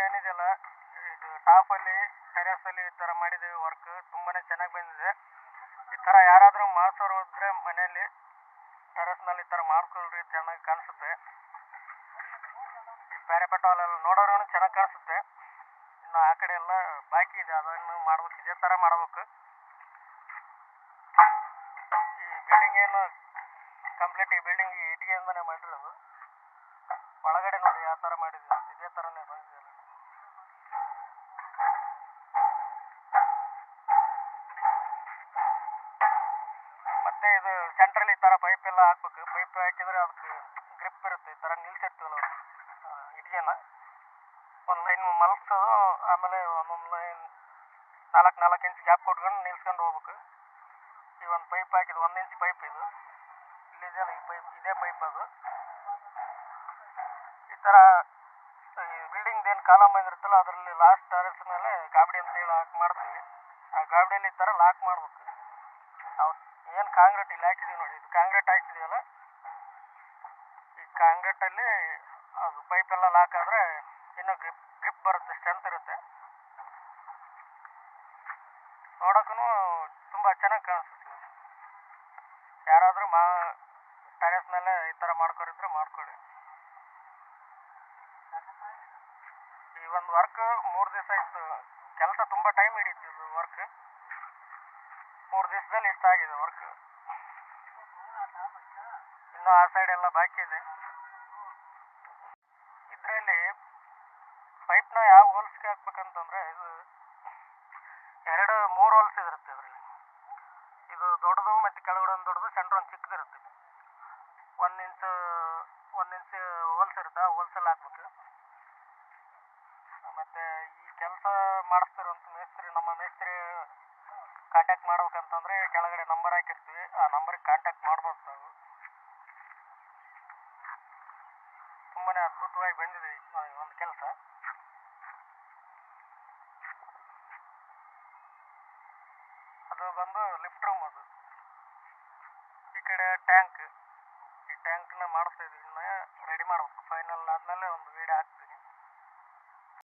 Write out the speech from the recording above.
ಏನಿದೆಯಲ್ಲ, ಇದು ಟಾಪಲ್ಲಿ ಟೆರೆಸಲ್ಲಿ ಈ ಥರ ಮಾಡಿದ್ದೀವಿ ವರ್ಕ್. ತುಂಬಾ ಚೆನ್ನಾಗಿ ಬಂದಿದೆ. ಈ ಥರ ಯಾರಾದರೂ ಮಾಡಿಸೋರು ಇದ್ದರೆ ಮನೆಯಲ್ಲಿ ಟೆರೆಸ್ನಲ್ಲಿ ಈ ಥರ ಮಾಡ್ಕೊಳ್ರಿ, ಚೆನ್ನಾಗಿ ಕಾಣಿಸುತ್ತೆ. ಈ ಪ್ಯಾರಾಪೆಟ್ ಹಾಲೆಲ್ಲ ನೋಡೋರು ಚೆನ್ನಾಗಿ ಕಾಣಿಸುತ್ತೆ. ಇನ್ನು ಆ ಕಡೆ ಎಲ್ಲ ಬಾಕಿ ಇದೆ, ಅದನ್ನು ಮಾಡ್ಬೇಕು. ಇದೇ ಥರ ಮಾಡ್ಬೇಕು. ಈ ಬಿಲ್ಡಿಂಗ್ ಏನು ಕಂಪ್ಲೀಟ್, ಈ ಬಿಲ್ಡಿಂಗ್ ಇಟ್ಟಿಗೆಯಿಂದನೇ ಮಾಡಿರೋದು. ಒಳಗಡೆ ನೋಡಿ ಯಾವ ಥರ ಮಾಡಿದ್ದೀವಿ, ಇದೇ ಥರನೇ ಬಂದಿದೆ. ಮತ್ತೆ ಇದು ಸೆಂಟ್ರಲ್ಲಿ ಈ ಥರ ಪೈಪ್ ಎಲ್ಲ ಹಾಕ್ಬೇಕು. ಪೈಪ್ ಹಾಕಿದರೆ ಅದಕ್ಕೆ ಗ್ರಿಪ್ ಇರುತ್ತೆ. ಈ ಥರ ನಿಲ್ಸಿರ್ತೀವಲ್ಲ ಇಟ್ಟಿಗೆನ, ಒಂದು ಲೈನ್ ಮಲಗ್ಸೋದು, ಆಮೇಲೆ ಒಂದೊಂದು ಲೈನ್ 4 ಇಂಚ್ ಗ್ಯಾಪ್ ಕೊಟ್ಕೊಂಡು ನಿಲ್ಸ್ಕೊಂಡು ಹೋಗ್ಬೇಕು. ಈ ಒಂದು ಪೈಪ್ ಹಾಕಿದ್ದು 1 ಇಂಚ್ ಪೈಪ್, ಇದು ಇಲ್ಲಿದೆಯಲ್ಲ ಈ ಪೈಪ್, ಇದೇ ಪೈಪ್ ಅದು. ಈ ಥರ ಈ ಬಿಲ್ಡಿಂಗ್ದು ಏನು ಕಾಲಮ್ ಬಂದಿರುತ್ತಲ್ಲ, ಅದರಲ್ಲಿ ಲಾಸ್ಟ್ ಟೆರೆಸ್ ಮೇಲೆ ಗಾಬಡಿ ಅಂತೇಳಿ ಮಾಡ್ತೀವಿ. ಆ ಗಾಬಡಿಯಲ್ಲಿ ಈ ಥರ ಲಾಕ್ ಮಾಡ್ಬೇಕು. ನಾವು ಏನು ಕಾಂಕ್ರೀಟ್ ಇಲ್ಲಿ ಹಾಕಿದ್ದೀವಿ ನೋಡಿ, ಇದು ಕಾಂಕ್ರೀಟ್ ಹಾಕಿದ್ದೀವಲ್ಲ, ಈ ಕಾಂಕ್ರೀಟಲ್ಲಿ ಅದು ಪೈಪೆಲ್ಲ ಲಾಕ್ ಆದರೆ ಇನ್ನೂ ಗ್ರಿಪ್ ಬರುತ್ತೆ, ಸ್ಟ್ರೆಂತ್ ಇರುತ್ತೆ. ನೋಡೋಕ್ಕೂ ತುಂಬ ಚೆನ್ನಾಗಿ ಕಾಣಿಸುತ್ತೆ. ಯಾರಾದರೂ ಟೆರೆಸ್ ಮೇಲೆ ಈ ಥರ ಮಾಡ್ಕೊರಿದ್ರೆ ಮಾಡ್ಕೊಳ್ಳಿ. ಈ ಒಂದು ವರ್ಕ್ 3 ದಿವಸ ಇತ್ತು ಕೆಲಸ. ತುಂಬ ಟೈಮ್ ಹಿಡಿತಿದ್ದು ವರ್ಕ್. 3 ದಿವಸದಲ್ಲಿ ಇಷ್ಟ ಆಗಿದೆ ವರ್ಕ್. ಇನ್ನೂ ಆ ಸೈಡ್ ಎಲ್ಲ ಬಾಕಿ ಇದೆ. ಇದರಲ್ಲಿ ಪೈಪ್ನ ಯಾವ ಹೋಲ್ಸ್ಗೆ ಹಾಕ್ಬೇಕಂತಂದರೆ, ಇದು 2-3 ಹೋಲ್ಸ್ ಇರುತ್ತೆ ಇದರಲ್ಲಿ. ಇದು ದೊಡ್ಡದು ಮತ್ತು ಕೆಳಗಡೆ ಒಂದು ದೊಡ್ಡದು, ಸೆಂಟ್ರ್ ಒಂದು ಚಿಕ್ಕದಿರುತ್ತೆ. 1 ಇಂಚ್ ಹೋಲ್ಸ್ ಇರುತ್ತೆ, ಆ ಹೋಲ್ಸಲ್ಲಿ ಹಾಕ್ಬೇಕು. ಮತ್ತು ಈ ಕೆಲಸ ಮಾಡಿಸ್ತಿರೋಂಥ ನಮ್ಮ ಮೇಸ್ತ್ರಿ ಕಾಂಟ್ಯಾಕ್ಟ್ ಮಾಡ್ಬೇಕಂತಂದರೆ ಕೆಳಗಡೆ ನಂಬರ್ ಹಾಕಿರ್ತೀವಿ, ಆ ನಂಬರಿಗೆ ಕಾಂಟ್ಯಾಕ್ಟ್ ಮಾಡ್ಬೋದು ನಾವು. ತುಂಬಾ ಅದ್ಭುತವಾಗಿ ಬಂದಿದೆ ಈ ಒಂದು ಕೆಲಸ. ಅದು ಬಂದು ಲಿಫ್ಟ್ ರೂಮ್. ಅದು ಈ ಕಡೆ ಟ್ಯಾಂಕ್. ಈ ಟ್ಯಾಂಕ್ನ ಮಾಡಿಸ್ತಾ ಇದ್ದೀವಿ, ಇನ್ನು ರೆಡಿ ಮಾಡ್ಬೇಕು. ಫೈನಲ್ ಆದಮೇಲೆ ಒಂದು ವೀಡಿಯೋ ಹಾಕ್ತೀವಿ.